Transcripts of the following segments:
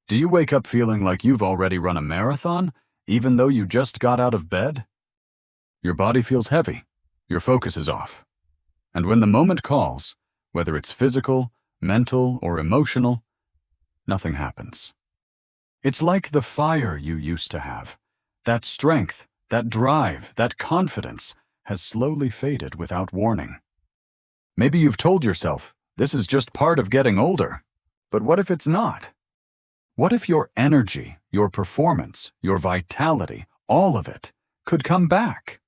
Do you wake up feeling like you've already run a marathon, even though you just got out of bed? Your body feels heavy, your focus is off. And when the moment calls, whether it's physical, mental, or emotional, nothing happens. It's like the fire you used to have. That strength, that drive, that confidence has slowly faded without warning. Maybe you've told yourself, this is just part of getting older. But what if it's not? What if your energy, your performance, your vitality, all of it, could come back?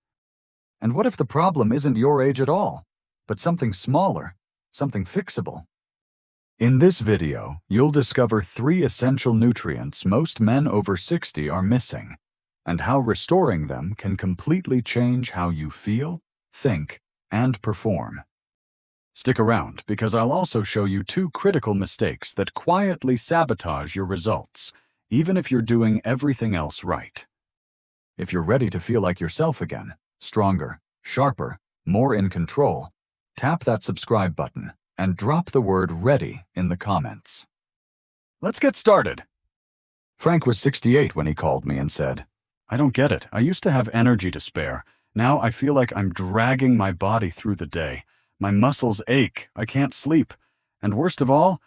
And what if the problem isn't your age at all, but something smaller, something fixable? In this video, you'll discover 3 essential nutrients most men over 60 are missing, and how restoring them can completely change how you feel, think, and perform. Stick around, because I'll also show you 2 critical mistakes that quietly sabotage your results, even if you're doing everything else right. If you're ready to feel like yourself again, stronger, sharper, more in control, tap that subscribe button and drop the word "ready" in the comments. Let's get started. Frank was 68 when he called me and said, "I don't get it. I used to have energy to spare. Now I feel like I'm dragging my body through the day. My muscles ache, I can't sleep, and worst of all,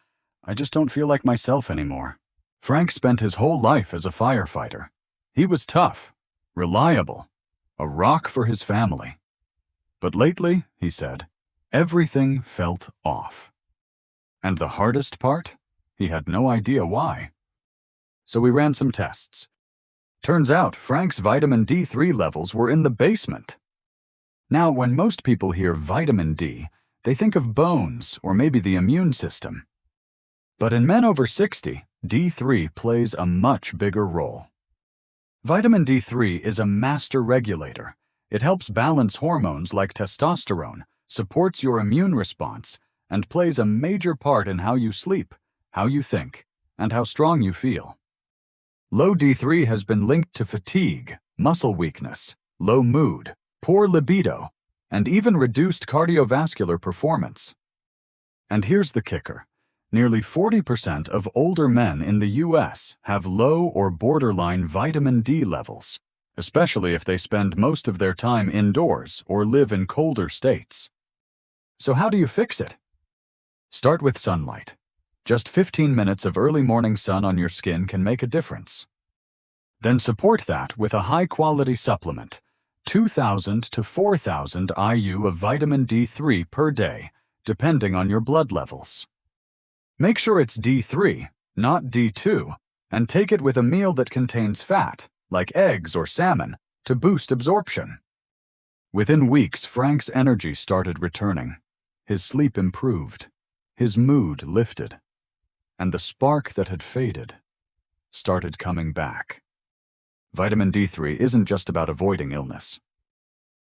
I just don't feel like myself anymore." Frank spent his whole life as a firefighter. He was tough, reliable, a rock for his family. But lately, he said, everything felt off. And the hardest part? He had no idea why. So we ran some tests. Turns out Frank's vitamin D3 levels were in the basement. Now, when most people hear vitamin D, they think of bones or maybe the immune system. But in men over 60, D3 plays a much bigger role. Vitamin D3 is a master regulator. It helps balance hormones like testosterone, supports your immune response, and plays a major part in how you sleep, how you think, and how strong you feel. Low D3 has been linked to fatigue, muscle weakness, low mood, poor libido, and even reduced cardiovascular performance. And here's the kicker. Nearly 40% of older men in the US have low or borderline vitamin D levels, especially if they spend most of their time indoors or live in colder states. So how do you fix it? Start with sunlight. Just 15 minutes of early morning sun on your skin can make a difference. Then support that with a high-quality supplement, 2,000 to 4,000 IU of vitamin D3 per day, depending on your blood levels. Make sure it's D3, not D2, and take it with a meal that contains fat, like eggs or salmon, to boost absorption. Within weeks, Frank's energy started returning. His sleep improved. His mood lifted. And the spark that had faded started coming back. Vitamin D3 isn't just about avoiding illness.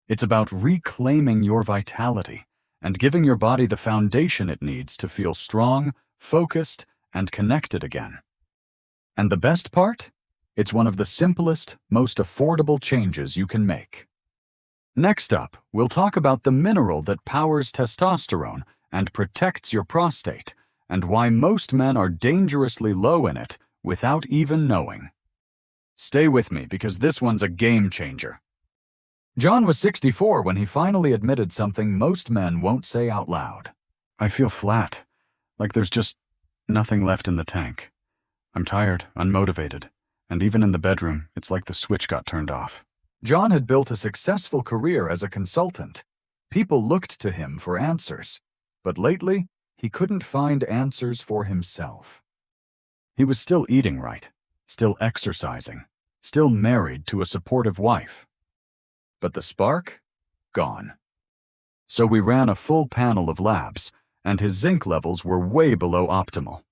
It's about reclaiming your vitality and giving your body the foundation it needs to feel strong, focused, and connected again. And the best part? It's one of the simplest, most affordable changes you can make. Next up, we'll talk about the mineral that powers testosterone and protects your prostate, and why most men are dangerously low in it without even knowing. Stay with me, because this one's a game changer. John was 64 when he finally admitted something most men won't say out loud. "I feel flat, like there's just nothing left in the tank. I'm tired, unmotivated, and even in the bedroom, it's like the switch got turned off." John had built a successful career as a consultant. People looked to him for answers, but lately, he couldn't find answers for himself. He was still eating right, still exercising, still married to a supportive wife. But the spark? Gone. So we ran a full panel of labs, and his zinc levels were way below optimal.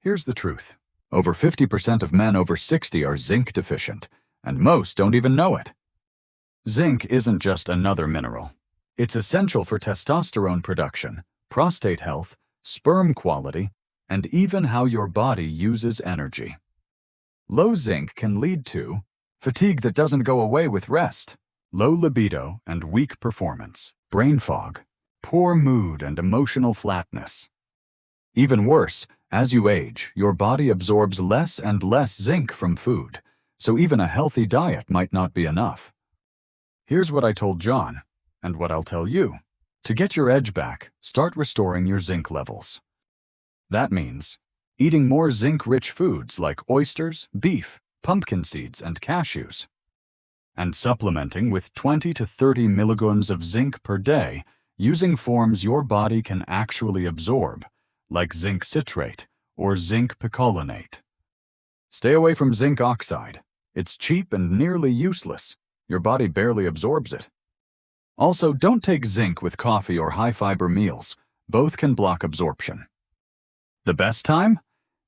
Here's the truth. Over 50% of men over 60 are zinc deficient, and most don't even know it. Zinc isn't just another mineral. It's essential for testosterone production, prostate health, sperm quality, and even how your body uses energy. Low zinc can lead to fatigue that doesn't go away with rest, low libido and weak performance, brain fog, poor mood and emotional flatness. Even worse, As you age, your body absorbs less and less zinc from food, so even a healthy diet might not be enough. Here's what I told John, and what I'll tell you. To get your edge back, start restoring your zinc levels. That means eating more zinc-rich foods like oysters, beef, pumpkin seeds, and cashews, and supplementing with 20 to 30 milligrams of zinc per day using forms your body can actually absorb, like zinc citrate or zinc picolinate. Stay away from zinc oxide. It's cheap and nearly useless. Your body barely absorbs it. Also, don't take zinc with coffee or high-fiber meals. Both can block absorption. The best time?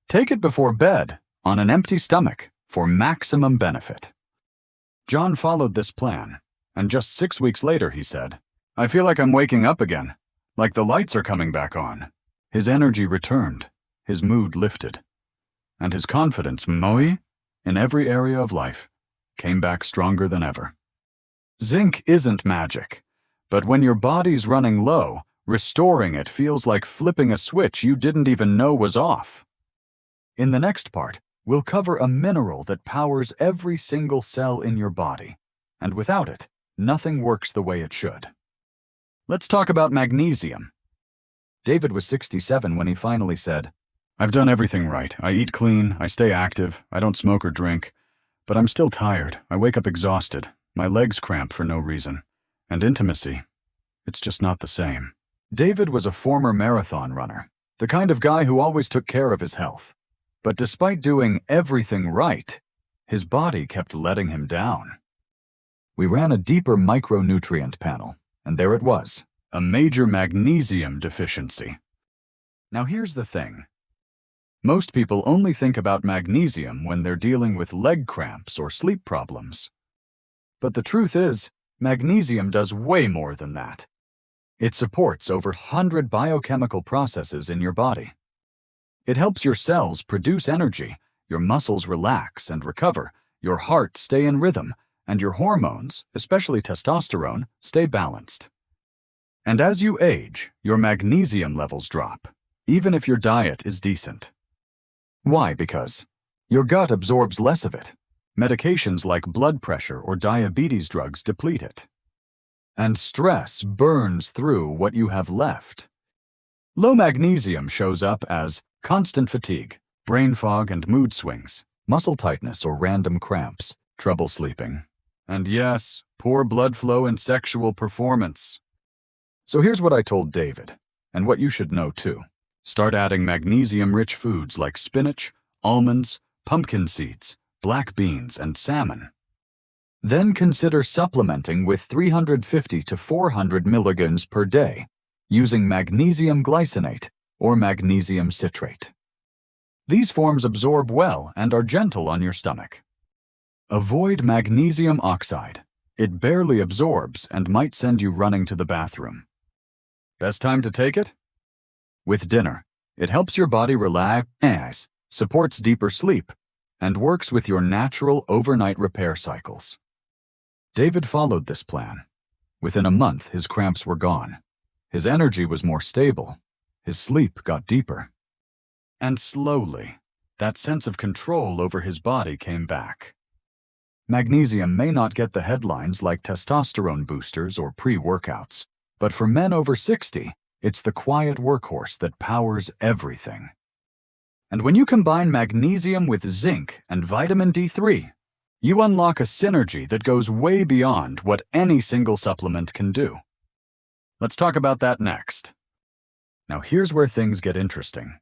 Take it before bed, on an empty stomach, for maximum benefit. John followed this plan, and just 6 weeks later he said, "I feel like I'm waking up again, like the lights are coming back on." His energy returned, his mood lifted, and his confidence, in every area of life, came back stronger than ever. Zinc isn't magic, but when your body's running low, restoring it feels like flipping a switch you didn't even know was off. In the next part, we'll cover a mineral that powers every single cell in your body, and without it, nothing works the way it should. Let's talk about magnesium. David was 67 when he finally said, "I've done everything right. I eat clean, I stay active, I don't smoke or drink, but I'm still tired. I wake up exhausted. My legs cramp for no reason. And intimacy, it's just not the same." David was a former marathon runner, the kind of guy who always took care of his health. But despite doing everything right, his body kept letting him down. We ran a deeper micronutrient panel, and there it was, a major magnesium deficiency. Now here's the thing. Most people only think about magnesium when they're dealing with leg cramps or sleep problems. But the truth is, magnesium does way more than that. It supports over 100 biochemical processes in your body. It helps your cells produce energy, your muscles relax and recover, your heart stay in rhythm, and your hormones, especially testosterone, stay balanced. And as you age, your magnesium levels drop, even if your diet is decent. Why? Because your gut absorbs less of it. Medications like blood pressure or diabetes drugs deplete it. And stress burns through what you have left. Low magnesium shows up as constant fatigue, brain fog and mood swings, muscle tightness or random cramps, trouble sleeping, and yes, poor blood flow and sexual performance. So here's what I told David, and what you should know too. Start adding magnesium-rich foods like spinach, almonds, pumpkin seeds, black beans, and salmon. Then consider supplementing with 350 to 400 milligrams per day, using magnesium glycinate or magnesium citrate. These forms absorb well and are gentle on your stomach. Avoid magnesium oxide. It barely absorbs and might send you running to the bathroom. Best time to take it? With dinner. It helps your body relax, supports deeper sleep, and works with your natural overnight repair cycles. David followed this plan. Within a month, his cramps were gone. His energy was more stable. His sleep got deeper. And slowly, that sense of control over his body came back. Magnesium may not get the headlines like testosterone boosters or pre-workouts, but for men over 60, it's the quiet workhorse that powers everything. And when you combine magnesium with zinc and vitamin D3, you unlock a synergy that goes way beyond what any single supplement can do. Let's talk about that next. Now here's where things get interesting.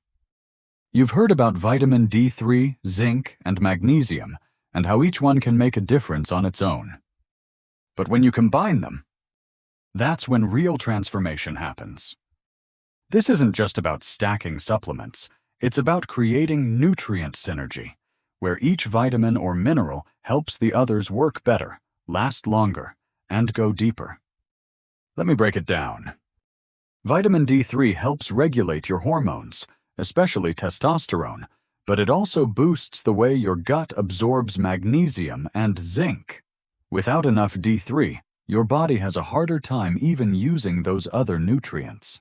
You've heard about vitamin D3, zinc, and magnesium, and how each one can make a difference on its own. But when you combine them, that's when real transformation happens. This isn't just about stacking supplements, it's about creating nutrient synergy, where each vitamin or mineral helps the others work better, last longer, and go deeper. Let me break it down. Vitamin D3 helps regulate your hormones, especially testosterone, but it also boosts the way your gut absorbs magnesium and zinc. Without enough D3, your body has a harder time even using those other nutrients.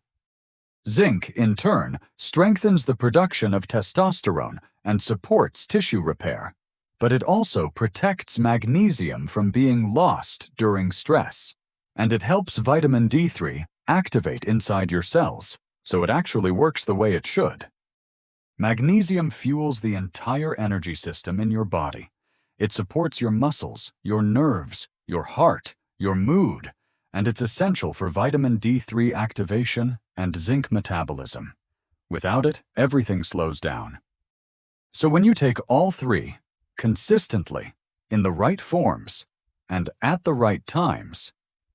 Zinc, in turn, strengthens the production of testosterone and supports tissue repair, but it also protects magnesium from being lost during stress, and it helps vitamin D3 activate inside your cells, so it actually works the way it should. Magnesium fuels the entire energy system in your body. It supports your muscles, your nerves, your heart, your mood, and it's essential for vitamin D3 activation and zinc metabolism. Without it, everything slows down. So when you take all three, consistently, in the right forms, and at the right times,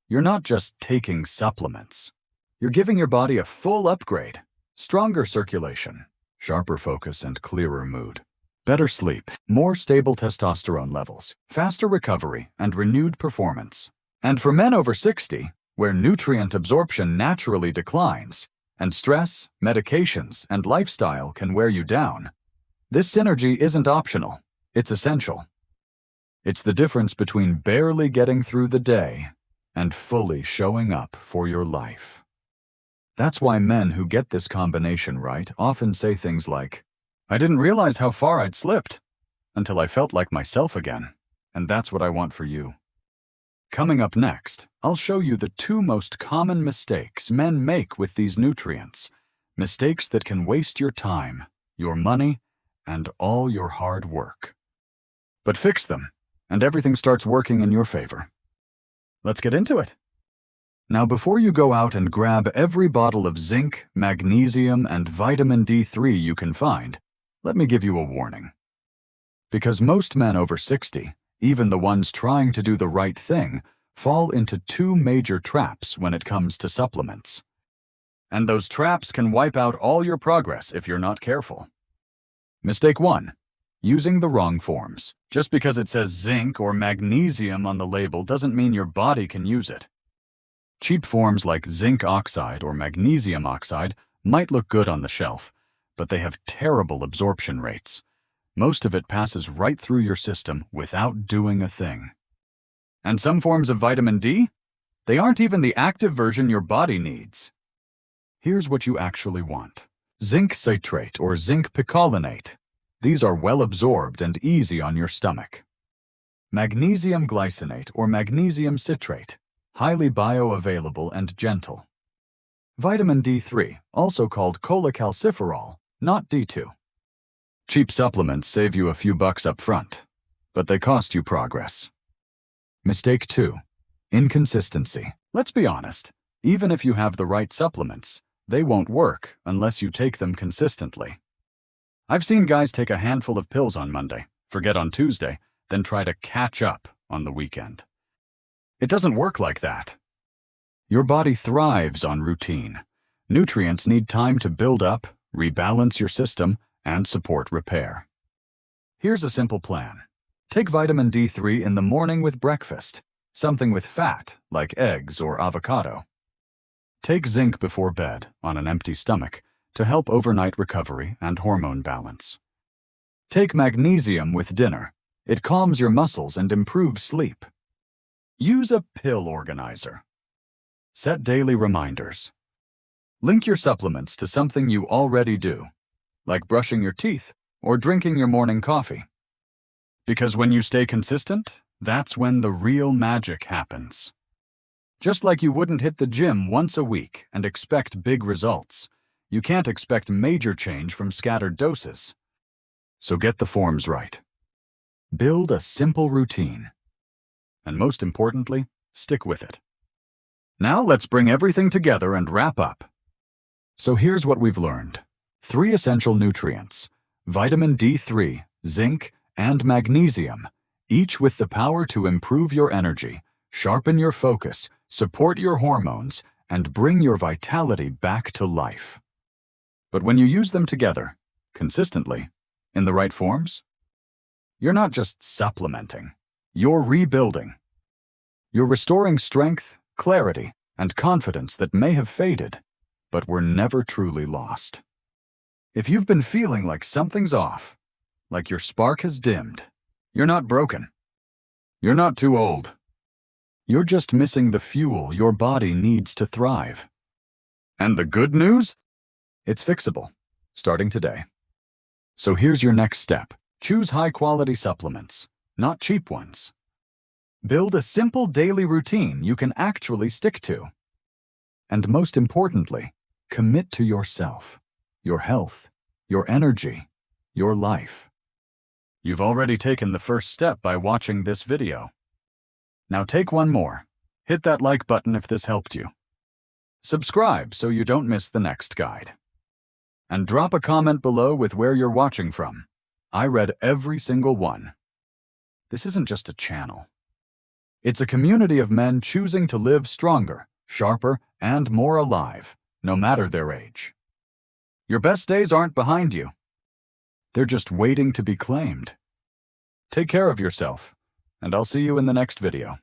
you're not just taking supplements. You're giving your body a full upgrade, stronger circulation, sharper focus and clearer mood, better sleep, more stable testosterone levels, faster recovery, and renewed performance. And for men over 60, where nutrient absorption naturally declines, and stress, medications, and lifestyle can wear you down, this synergy isn't optional, it's essential. It's the difference between barely getting through the day and fully showing up for your life. That's why men who get this combination right often say things like, "I didn't realize how far I'd slipped until I felt like myself again, and that's what I want for you." Coming up next, I'll show you the two most common mistakes men make with these nutrients, mistakes that can waste your time, your money, and all your hard work. But fix them, and everything starts working in your favor. Let's get into it. Now, before you go out and grab every bottle of zinc, magnesium, and vitamin D3 you can find, let me give you a warning. Because most men over 60, even the ones trying to do the right thing, fall into two major traps when it comes to supplements. And those traps can wipe out all your progress if you're not careful. Mistake 1. Using the wrong forms. Just because it says zinc or magnesium on the label doesn't mean your body can use it. Cheap forms like zinc oxide or magnesium oxide might look good on the shelf, but they have terrible absorption rates. Most of it passes right through your system without doing a thing. And some forms of vitamin D? They aren't even the active version your body needs. Here's what you actually want. Zinc citrate or zinc picolinate. These are well absorbed and easy on your stomach. Magnesium glycinate or magnesium citrate. Highly bioavailable and gentle. Vitamin D3, also called cholecalciferol, not D2. Cheap supplements save you a few bucks up front, but they cost you progress. Mistake 2. Inconsistency. Let's be honest, even if you have the right supplements, they won't work unless you take them consistently. I've seen guys take a handful of pills on Monday, forget on Tuesday, then try to catch up on the weekend. It doesn't work like that. Your body thrives on routine. Nutrients need time to build up, rebalance your system, and support repair. Here's a simple plan. Take vitamin D3 in the morning with breakfast, something with fat like eggs or avocado. Take zinc before bed on an empty stomach to help overnight recovery and hormone balance. Take magnesium with dinner. It calms your muscles and improves sleep. Use a pill organizer. Set daily reminders. Link your supplements to something you already do, like brushing your teeth or drinking your morning coffee. Because when you stay consistent, that's when the real magic happens. Just like you wouldn't hit the gym once a week and expect big results, you can't expect major change from scattered doses. So get the forms right. Build a simple routine. And most importantly, stick with it. Now let's bring everything together and wrap up. So here's what we've learned. 3 essential nutrients, vitamin D3, zinc, and magnesium, each with the power to improve your energy, sharpen your focus, support your hormones, and bring your vitality back to life. But when you use them together, consistently, in the right forms, you're not just supplementing, you're rebuilding. You're restoring strength, clarity, and confidence that may have faded, but were never truly lost. If you've been feeling like something's off, like your spark has dimmed, you're not broken. You're not too old. You're just missing the fuel your body needs to thrive. And the good news? It's fixable, starting today. So here's your next step. Choose high-quality supplements, not cheap ones. Build a simple daily routine you can actually stick to. And most importantly, commit to yourself, your health, your energy, your life. You've already taken the first step by watching this video. Now take one more. Hit that like button if this helped you. Subscribe so you don't miss the next guide. And drop a comment below with where you're watching from. I read every single one. This isn't just a channel. It's a community of men choosing to live stronger, sharper, and more alive, no matter their age. Your best days aren't behind you. They're just waiting to be claimed. Take care of yourself, and I'll see you in the next video.